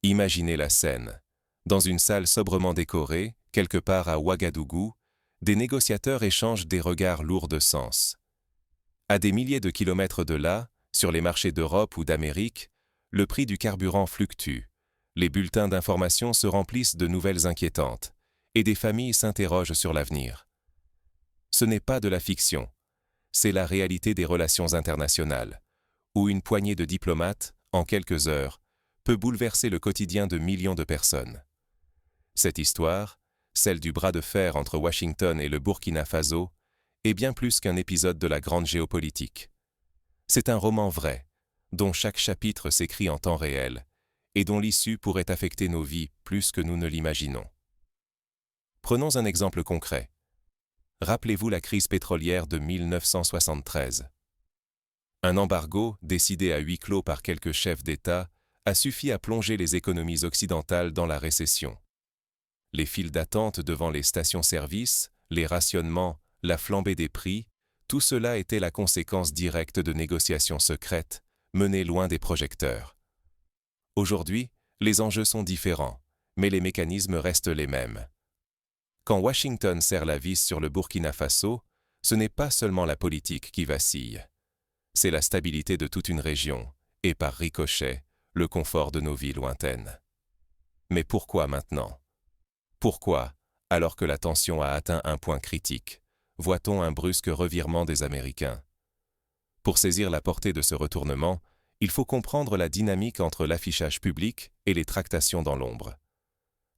Imaginez la scène. Dans une salle sobrement décorée, quelque part à Ouagadougou, des négociateurs échangent des regards lourds de sens. À des milliers de kilomètres de là, sur les marchés d'Europe ou d'Amérique, le prix du carburant fluctue. Les bulletins d'information se remplissent de nouvelles inquiétantes, et des familles s'interrogent sur l'avenir. Ce n'est pas de la fiction, c'est la réalité des relations internationales, où une poignée de diplomates, en quelques heures, peut bouleverser le quotidien de millions de personnes. Cette histoire, celle du bras de fer entre Washington et le Burkina Faso, est bien plus qu'un épisode de la grande géopolitique. C'est un roman vrai, dont chaque chapitre s'écrit en temps réel, et dont l'issue pourrait affecter nos vies plus que nous ne l'imaginons. Prenons un exemple concret. Rappelez-vous la crise pétrolière de 1973. Un embargo, décidé à huis clos par quelques chefs d'État, a suffi à plonger les économies occidentales dans la récession. Les files d'attente devant les stations-service, les rationnements, la flambée des prix, tout cela était la conséquence directe de négociations secrètes, menées loin des projecteurs. Aujourd'hui, les enjeux sont différents, mais les mécanismes restent les mêmes. Quand Washington serre la vis sur le Burkina Faso, ce n'est pas seulement la politique qui vacille. C'est la stabilité de toute une région, et par ricochet, le confort de nos vies lointaines. Mais pourquoi maintenant? Pourquoi, alors que la tension a atteint un point critique, voit-on un brusque revirement des Américains? Pour saisir la portée de ce retournement, il faut comprendre la dynamique entre l'affichage public et les tractations dans l'ombre.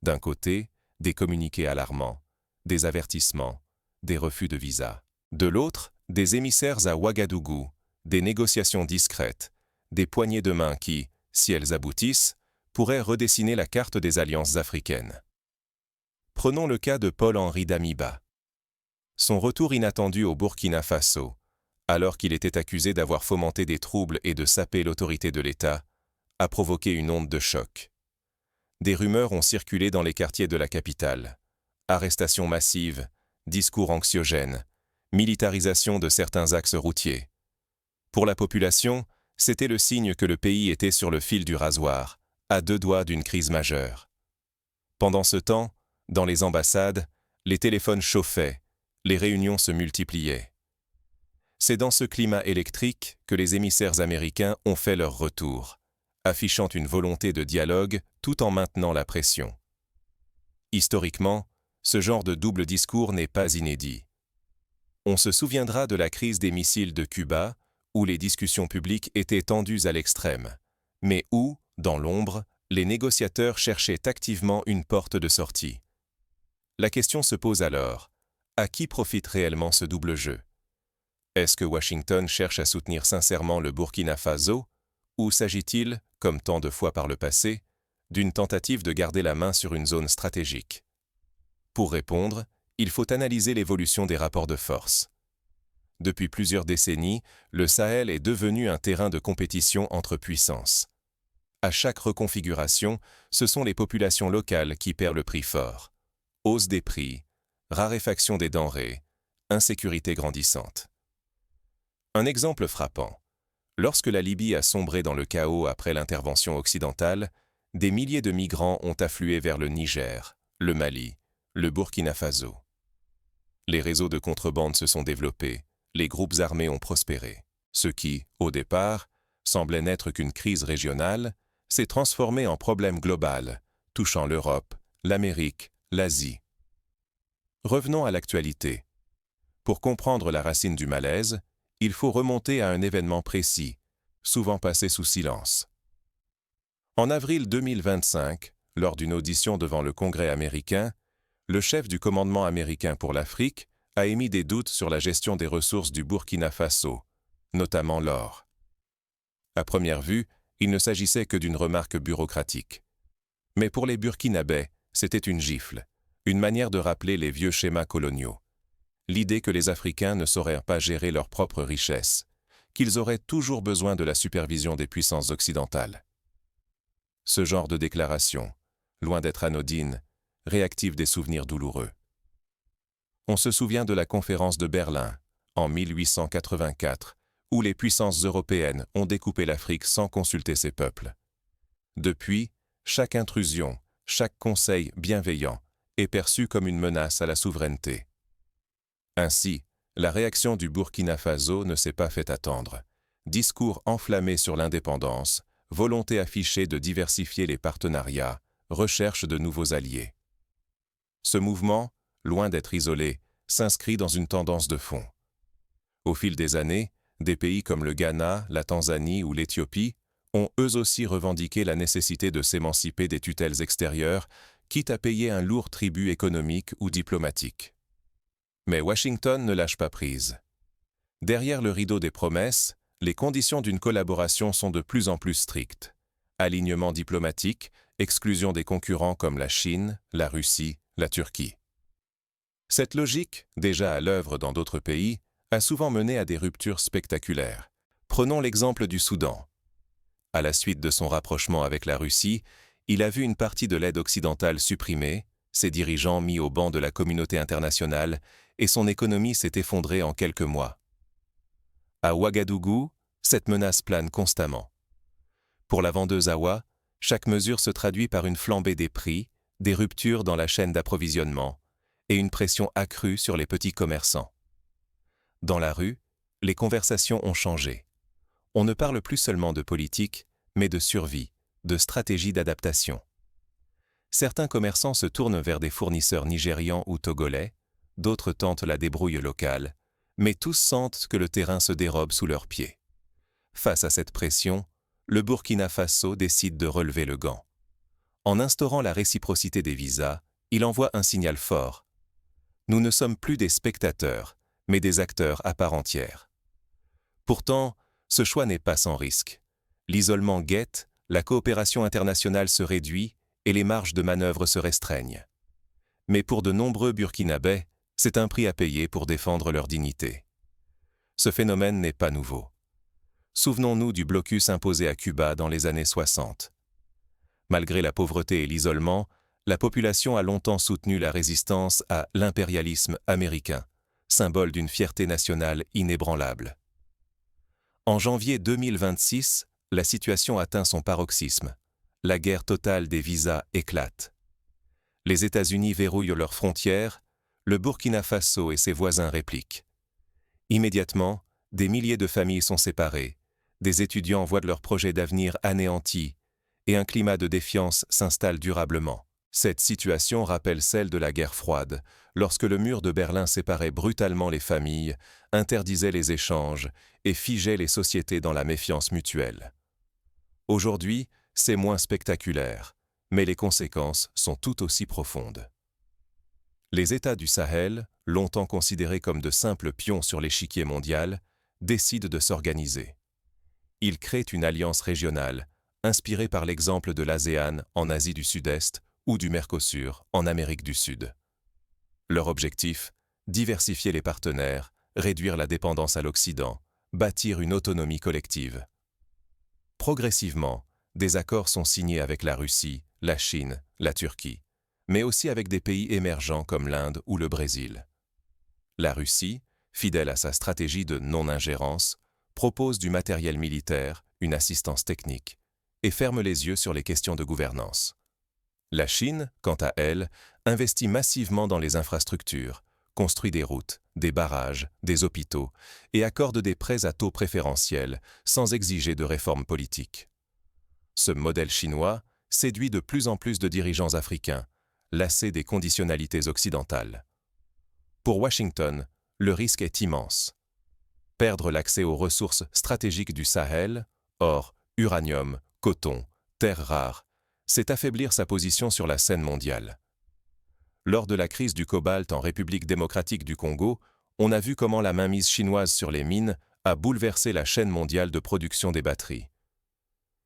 D'un côté, des communiqués alarmants, des avertissements, des refus de visa. De l'autre, des émissaires à Ouagadougou, des négociations discrètes, des poignées de main qui, si elles aboutissent, pourraient redessiner la carte des alliances africaines. Prenons le cas de Paul-Henri Damiba. Son retour inattendu au Burkina Faso, alors qu'il était accusé d'avoir fomenté des troubles et de saper l'autorité de l'État, a provoqué une onde de choc. Des rumeurs ont circulé dans les quartiers de la capitale. Arrestations massives, discours anxiogènes, militarisation de certains axes routiers. Pour la population, c'était le signe que le pays était sur le fil du rasoir, à deux doigts d'une crise majeure. Pendant ce temps, dans les ambassades, les téléphones chauffaient, les réunions se multipliaient. C'est dans ce climat électrique que les émissaires américains ont fait leur retour, affichant une volonté de dialogue tout en maintenant la pression. Historiquement, ce genre de double discours n'est pas inédit. On se souviendra de la crise des missiles de Cuba, où les discussions publiques étaient tendues à l'extrême, mais où, dans l'ombre, les négociateurs cherchaient activement une porte de sortie. La question se pose alors, à qui profite réellement ce double jeu? Est-ce que Washington cherche à soutenir sincèrement le Burkina Faso, ou s'agit-il, comme tant de fois par le passé, d'une tentative de garder la main sur une zone stratégique? Pour répondre, il faut analyser l'évolution des rapports de force. Depuis plusieurs décennies, le Sahel est devenu un terrain de compétition entre puissances. À chaque reconfiguration, ce sont les populations locales qui perdent le prix fort. Hausse des prix, raréfaction des denrées, insécurité grandissante. Un exemple frappant. Lorsque la Libye a sombré dans le chaos après l'intervention occidentale, des milliers de migrants ont afflué vers le Niger, le Mali, le Burkina Faso. Les réseaux de contrebande se sont développés, les groupes armés ont prospéré. Ce qui, au départ, semblait n'être qu'une crise régionale, s'est transformé en problème global, touchant l'Europe, l'Amérique, l'Asie. Revenons à l'actualité. Pour comprendre la racine du malaise, il faut remonter à un événement précis, souvent passé sous silence. En avril 2025, lors d'une audition devant le Congrès américain, le chef du commandement américain pour l'Afrique a émis des doutes sur la gestion des ressources du Burkina Faso, notamment l'or. À première vue, il ne s'agissait que d'une remarque bureaucratique. Mais pour les Burkinabés, c'était une gifle, une manière de rappeler les vieux schémas coloniaux. L'idée que les Africains ne sauraient pas gérer leurs propres richesses, qu'ils auraient toujours besoin de la supervision des puissances occidentales. Ce genre de déclaration, loin d'être anodine, réactive des souvenirs douloureux. On se souvient de la conférence de Berlin, en 1884, où les puissances européennes ont découpé l'Afrique sans consulter ses peuples. Depuis, chaque intrusion, chaque conseil bienveillant est perçu comme une menace à la souveraineté. Ainsi, la réaction du Burkina Faso ne s'est pas fait attendre. Discours enflammés sur l'indépendance, volonté affichée de diversifier les partenariats, recherche de nouveaux alliés. Ce mouvement, loin d'être isolé, s'inscrit dans une tendance de fond. Au fil des années, des pays comme le Ghana, la Tanzanie ou l'Éthiopie ont eux aussi revendiqué la nécessité de s'émanciper des tutelles extérieures, quitte à payer un lourd tribut économique ou diplomatique. Mais Washington ne lâche pas prise. Derrière le rideau des promesses, les conditions d'une collaboration sont de plus en plus strictes. Alignement diplomatique, exclusion des concurrents comme la Chine, la Russie, la Turquie. Cette logique, déjà à l'œuvre dans d'autres pays, a souvent mené à des ruptures spectaculaires. Prenons l'exemple du Soudan. À la suite de son rapprochement avec la Russie, il a vu une partie de l'aide occidentale supprimée, ses dirigeants mis au banc de la communauté internationale et son économie s'est effondrée en quelques mois. À Ouagadougou, cette menace plane constamment. Pour la vendeuse Awa, chaque mesure se traduit par une flambée des prix, des ruptures dans la chaîne d'approvisionnement et une pression accrue sur les petits commerçants. Dans la rue, les conversations ont changé. On ne parle plus seulement de politique, mais de survie, de stratégie d'adaptation. Certains commerçants se tournent vers des fournisseurs nigérians ou togolais, d'autres tentent la débrouille locale, mais tous sentent que le terrain se dérobe sous leurs pieds. Face à cette pression, le Burkina Faso décide de relever le gant. En instaurant la réciprocité des visas, il envoie un signal fort. Nous ne sommes plus des spectateurs, mais des acteurs à part entière. Pourtant, ce choix n'est pas sans risque. L'isolement guette, la coopération internationale se réduit et les marges de manœuvre se restreignent. Mais pour de nombreux Burkinabés, c'est un prix à payer pour défendre leur dignité. Ce phénomène n'est pas nouveau. Souvenons-nous du blocus imposé à Cuba dans les années 60. Malgré la pauvreté et l'isolement, la population a longtemps soutenu la résistance à l'impérialisme américain, symbole d'une fierté nationale inébranlable. En janvier 2026, la situation atteint son paroxysme. La guerre totale des visas éclate. Les États-Unis verrouillent leurs frontières, le Burkina Faso et ses voisins répliquent. Immédiatement, des milliers de familles sont séparées, des étudiants voient leurs projets d'avenir anéantis, et un climat de défiance s'installe durablement. Cette situation rappelle celle de la guerre froide, lorsque le mur de Berlin séparait brutalement les familles, interdisait les échanges et figeait les sociétés dans la méfiance mutuelle. Aujourd'hui, c'est moins spectaculaire, mais les conséquences sont tout aussi profondes. Les États du Sahel, longtemps considérés comme de simples pions sur l'échiquier mondial, décident de s'organiser. Ils créent une alliance régionale, inspirée par l'exemple de l'ASEAN en Asie du Sud-Est ou du Mercosur en Amérique du Sud. Leur objectif, diversifier les partenaires, réduire la dépendance à l'Occident, bâtir une autonomie collective. Progressivement, des accords sont signés avec la Russie, la Chine, la Turquie, mais aussi avec des pays émergents comme l'Inde ou le Brésil. La Russie, fidèle à sa stratégie de non-ingérence, propose du matériel militaire, une assistance technique, et ferme les yeux sur les questions de gouvernance. La Chine, quant à elle, investit massivement dans les infrastructures, construit des routes, des barrages, des hôpitaux, et accorde des prêts à taux préférentiels, sans exiger de réformes politiques. Ce modèle chinois séduit de plus en plus de dirigeants africains, lassés des conditionnalités occidentales. Pour Washington, le risque est immense. Perdre l'accès aux ressources stratégiques du Sahel, or, uranium, coton, terres rares, c'est affaiblir sa position sur la scène mondiale. Lors de la crise du cobalt en République démocratique du Congo, on a vu comment la mainmise chinoise sur les mines a bouleversé la chaîne mondiale de production des batteries.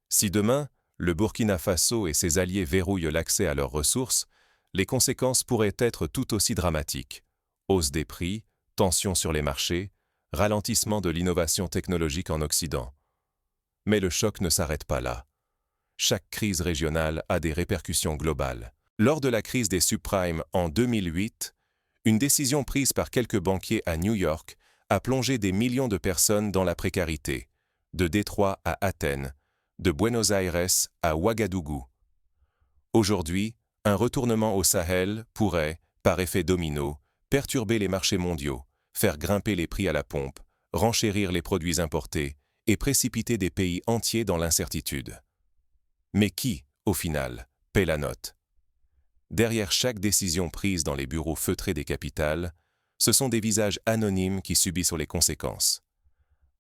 Si demain, le Burkina Faso et ses alliés verrouillent l'accès à leurs ressources, les conséquences pourraient être tout aussi dramatiques. Hausse des prix, tensions sur les marchés, ralentissement de l'innovation technologique en Occident. Mais le choc ne s'arrête pas là. Chaque crise régionale a des répercussions globales. Lors de la crise des subprimes en 2008, une décision prise par quelques banquiers à New York a plongé des millions de personnes dans la précarité, de Détroit à Athènes, de Buenos Aires à Ouagadougou. Aujourd'hui, un retournement au Sahel pourrait, par effet domino, perturber les marchés mondiaux, faire grimper les prix à la pompe, renchérir les produits importés et précipiter des pays entiers dans l'incertitude. Mais qui, au final, paie la note? Derrière chaque décision prise dans les bureaux feutrés des capitales, ce sont des visages anonymes qui subissent les conséquences.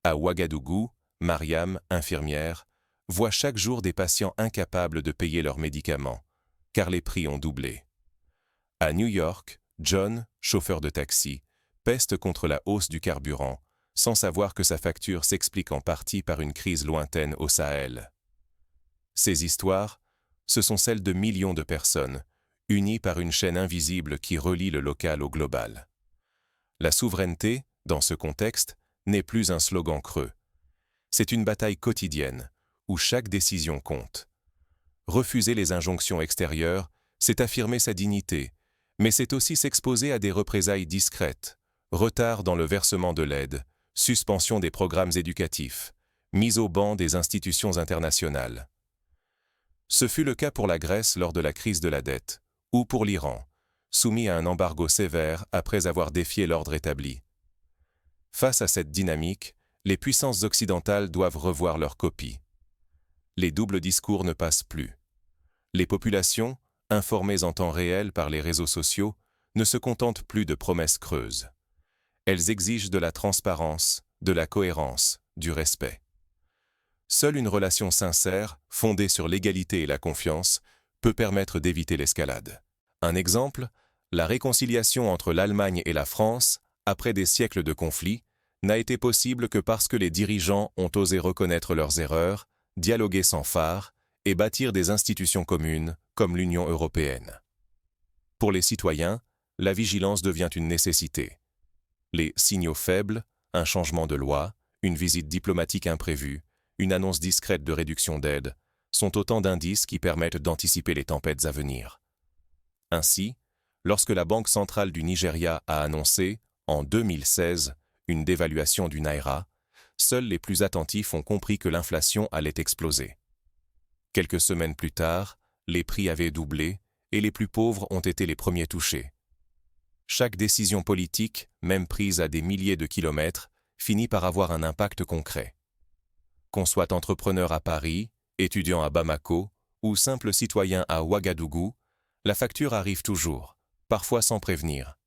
À Ouagadougou, Mariam, infirmière, voit chaque jour des patients incapables de payer leurs médicaments, car les prix ont doublé. À New York, John, chauffeur de taxi, peste contre la hausse du carburant, sans savoir que sa facture s'explique en partie par une crise lointaine au Sahel. Ces histoires, ce sont celles de millions de personnes, unies par une chaîne invisible qui relie le local au global. La souveraineté, dans ce contexte, n'est plus un slogan creux. C'est une bataille quotidienne, où chaque décision compte. Refuser les injonctions extérieures, c'est affirmer sa dignité, mais c'est aussi s'exposer à des représailles discrètes, retard dans le versement de l'aide, suspension des programmes éducatifs, mise au ban des institutions internationales. Ce fut le cas pour la Grèce lors de la crise de la dette, ou pour l'Iran, soumis à un embargo sévère après avoir défié l'ordre établi. Face à cette dynamique, les puissances occidentales doivent revoir leur copie. Les doubles discours ne passent plus. Les populations, informées en temps réel par les réseaux sociaux, ne se contentent plus de promesses creuses. Elles exigent de la transparence, de la cohérence, du respect. Seule une relation sincère, fondée sur l'égalité et la confiance, peut permettre d'éviter l'escalade. Un exemple, la réconciliation entre l'Allemagne et la France, après des siècles de conflits, n'a été possible que parce que les dirigeants ont osé reconnaître leurs erreurs, dialoguer sans phare et bâtir des institutions communes comme l'Union européenne. Pour les citoyens, la vigilance devient une nécessité. Les signaux faibles, un changement de loi, une visite diplomatique imprévue, une annonce discrète de réduction d'aide, sont autant d'indices qui permettent d'anticiper les tempêtes à venir. Ainsi, lorsque la Banque centrale du Nigeria a annoncé, en 2016, une dévaluation du Naira, seuls les plus attentifs ont compris que l'inflation allait exploser. Quelques semaines plus tard, les prix avaient doublé et les plus pauvres ont été les premiers touchés. Chaque décision politique, même prise à des milliers de kilomètres, finit par avoir un impact concret. Qu'on soit entrepreneur à Paris, étudiant à Bamako ou simple citoyen à Ouagadougou, la facture arrive toujours, parfois sans prévenir.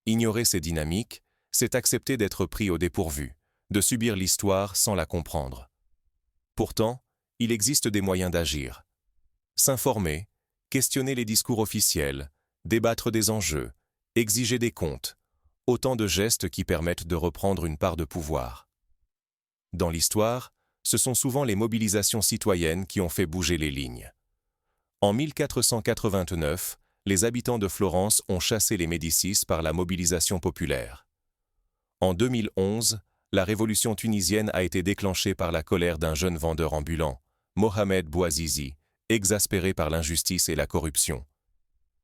Ignorer ces dynamiques, c'est accepter d'être pris au dépourvu, de subir l'histoire sans la comprendre. Pourtant, il existe des moyens d'agir. S'informer, questionner les discours officiels, débattre des enjeux, exiger des comptes, autant de gestes qui permettent de reprendre une part de pouvoir. Dans l'histoire, ce sont souvent les mobilisations citoyennes qui ont fait bouger les lignes. En 1489, les habitants de Florence ont chassé les Médicis par la mobilisation populaire. En 2011, la révolution tunisienne a été déclenchée par la colère d'un jeune vendeur ambulant, Mohamed Bouazizi, exaspéré par l'injustice et la corruption.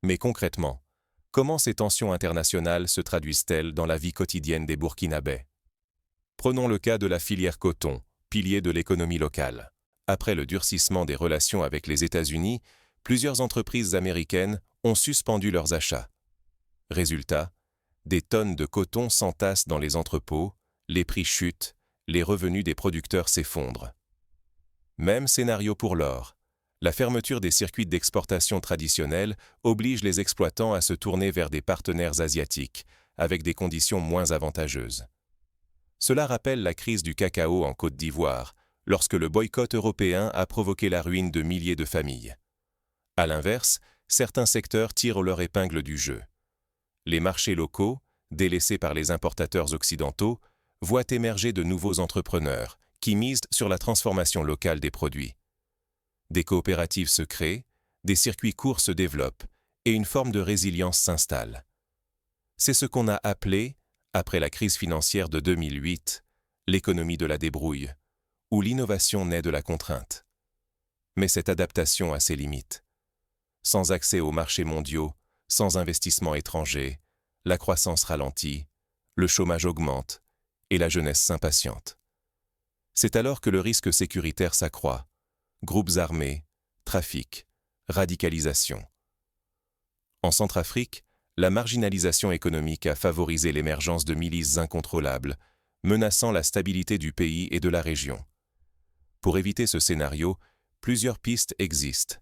Mais concrètement, comment ces tensions internationales se traduisent-elles dans la vie quotidienne des Burkinabés? Prenons le cas de la filière coton, pilier de l'économie locale. Après le durcissement des relations avec les États-Unis, plusieurs entreprises américaines ont suspendu leurs achats. Résultat, des tonnes de coton s'entassent dans les entrepôts, les prix chutent, les revenus des producteurs s'effondrent. Même scénario pour l'or. La fermeture des circuits d'exportation traditionnels oblige les exploitants à se tourner vers des partenaires asiatiques, avec des conditions moins avantageuses. Cela rappelle la crise du cacao en Côte d'Ivoire, lorsque le boycott européen a provoqué la ruine de milliers de familles. À l'inverse, certains secteurs tirent leur épingle du jeu. Les marchés locaux, délaissés par les importateurs occidentaux, voient émerger de nouveaux entrepreneurs qui misent sur la transformation locale des produits. Des coopératives se créent, des circuits courts se développent et une forme de résilience s'installe. C'est ce qu'on a appelé, après la crise financière de 2008, l'économie de la débrouille, où l'innovation naît de la contrainte. Mais cette adaptation a ses limites. Sans accès aux marchés mondiaux, sans investissement étranger, la croissance ralentit, le chômage augmente et la jeunesse s'impatiente. C'est alors que le risque sécuritaire s'accroît. Groupes armés, trafic, radicalisation. En Centrafrique, la marginalisation économique a favorisé l'émergence de milices incontrôlables, menaçant la stabilité du pays et de la région. Pour éviter ce scénario, plusieurs pistes existent.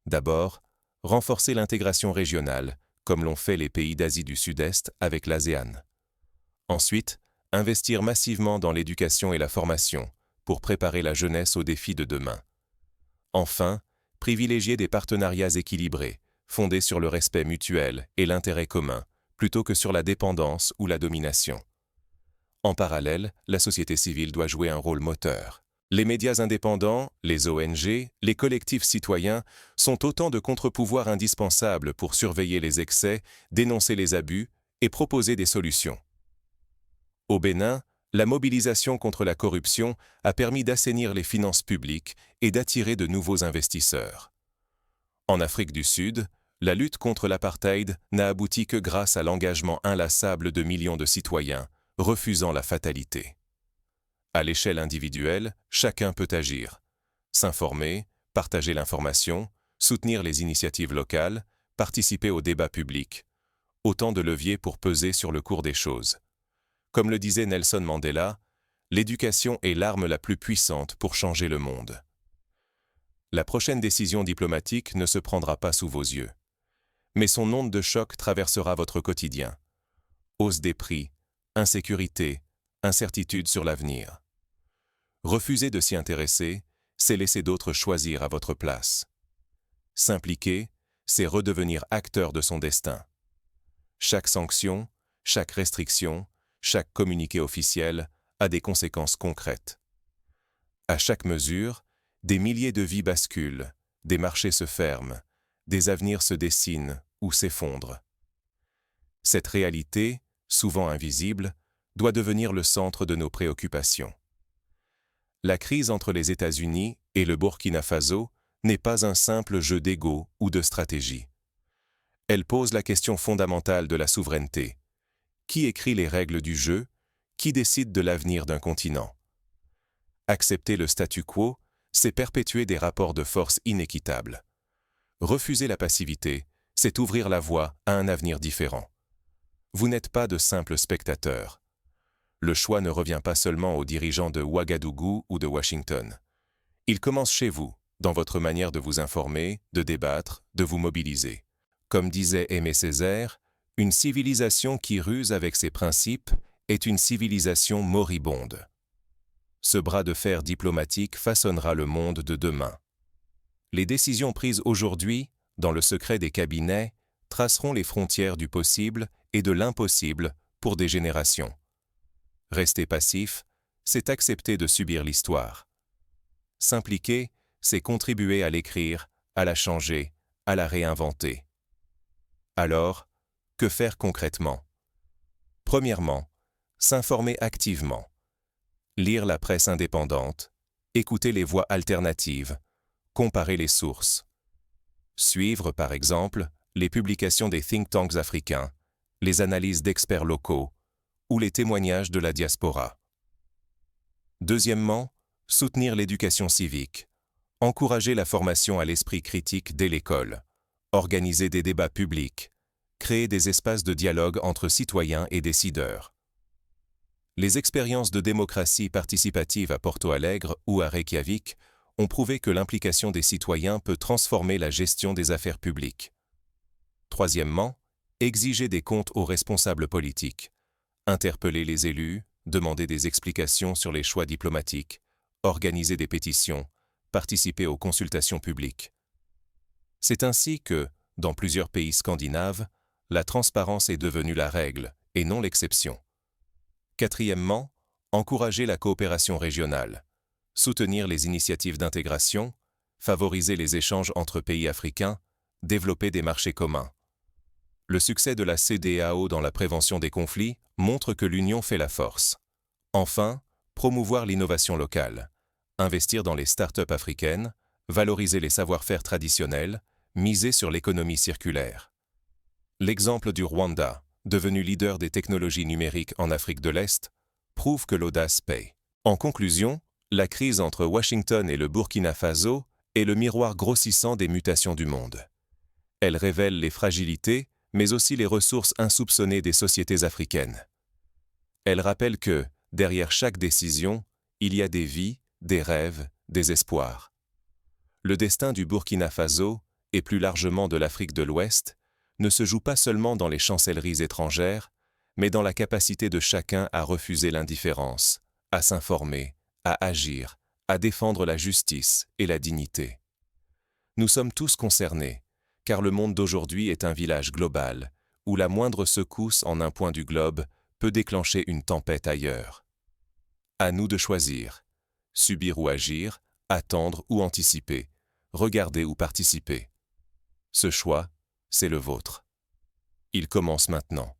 D'abord, renforcer l'intégration régionale, comme l'ont fait les pays d'Asie du Sud-Est avec l'ASEAN. Ensuite, investir massivement dans l'éducation et la formation, pour préparer la jeunesse aux défis de demain. Enfin, privilégier des partenariats équilibrés, fondés sur le respect mutuel et l'intérêt commun, plutôt que sur la dépendance ou la domination. En parallèle, la société civile doit jouer un rôle moteur. Les médias indépendants, les ONG, les collectifs citoyens sont autant de contre-pouvoirs indispensables pour surveiller les excès, dénoncer les abus et proposer des solutions. Au Bénin, la mobilisation contre la corruption a permis d'assainir les finances publiques et d'attirer de nouveaux investisseurs. En Afrique du Sud, la lutte contre l'apartheid n'a abouti que grâce à l'engagement inlassable de millions de citoyens, refusant la fatalité. À l'échelle individuelle, chacun peut agir. S'informer, partager l'information, soutenir les initiatives locales, participer au débat public. Autant de leviers pour peser sur le cours des choses. Comme le disait Nelson Mandela, l'éducation est l'arme la plus puissante pour changer le monde. La prochaine décision diplomatique ne se prendra pas sous vos yeux. Mais son onde de choc traversera votre quotidien. Hausse des prix, insécurité, incertitude sur l'avenir. Refuser de s'y intéresser, c'est laisser d'autres choisir à votre place. S'impliquer, c'est redevenir acteur de son destin. Chaque sanction, chaque restriction, chaque communiqué officiel a des conséquences concrètes. À chaque mesure, des milliers de vies basculent, des marchés se ferment, des avenirs se dessinent ou s'effondrent. Cette réalité, souvent invisible, doit devenir le centre de nos préoccupations. La crise entre les États-Unis et le Burkina Faso n'est pas un simple jeu d'ego ou de stratégie. Elle pose la question fondamentale de la souveraineté. Qui écrit les règles du jeu? Qui décide de l'avenir d'un continent? Accepter le statu quo, c'est perpétuer des rapports de force inéquitables. Refuser la passivité, c'est ouvrir la voie à un avenir différent. Vous n'êtes pas de simples spectateurs. Le choix ne revient pas seulement aux dirigeants de Ouagadougou ou de Washington. Il commence chez vous, dans votre manière de vous informer, de débattre, de vous mobiliser. Comme disait Aimé Césaire, une civilisation qui ruse avec ses principes est une civilisation moribonde. Ce bras de fer diplomatique façonnera le monde de demain. Les décisions prises aujourd'hui, dans le secret des cabinets, traceront les frontières du possible et de l'impossible pour des générations. Rester passif, c'est accepter de subir l'histoire. S'impliquer, c'est contribuer à l'écrire, à la changer, à la réinventer. Alors, que faire concrètement? Premièrement, s'informer activement. Lire la presse indépendante, écouter les voix alternatives, comparer les sources. Suivre, par exemple, les publications des think tanks africains, les analyses d'experts locaux ou les témoignages de la diaspora. Deuxièmement, soutenir l'éducation civique, encourager la formation à l'esprit critique dès l'école, organiser des débats publics, créer des espaces de dialogue entre citoyens et décideurs. Les expériences de démocratie participative à Porto Alegre ou à Reykjavik ont prouvé que l'implication des citoyens peut transformer la gestion des affaires publiques. Troisièmement, exiger des comptes aux responsables politiques, interpeller les élus, demander des explications sur les choix diplomatiques, organiser des pétitions, participer aux consultations publiques. C'est ainsi que, dans plusieurs pays scandinaves, la transparence est devenue la règle et non l'exception. Quatrièmement, encourager la coopération régionale, soutenir les initiatives d'intégration, favoriser les échanges entre pays africains, développer des marchés communs. Le succès de la CEDEAO dans la prévention des conflits montre que l'union fait la force. Enfin, promouvoir l'innovation locale, investir dans les start-up africaines, valoriser les savoir-faire traditionnels, miser sur l'économie circulaire. L'exemple du Rwanda, devenu leader des technologies numériques en Afrique de l'Est, prouve que l'audace paye. En conclusion, la crise entre Washington et le Burkina Faso est le miroir grossissant des mutations du monde. Elle révèle les fragilités, mais aussi les ressources insoupçonnées des sociétés africaines. Elle rappelle que, derrière chaque décision, il y a des vies, des rêves, des espoirs. Le destin du Burkina Faso, et plus largement de l'Afrique de l'Ouest, ne se joue pas seulement dans les chancelleries étrangères, mais dans la capacité de chacun à refuser l'indifférence, à s'informer, à agir, à défendre la justice et la dignité. Nous sommes tous concernés, car le monde d'aujourd'hui est un village global, où la moindre secousse en un point du globe peut déclencher une tempête ailleurs. À nous de choisir, subir ou agir, attendre ou anticiper, regarder ou participer. Ce choix, c'est le vôtre. Il commence maintenant.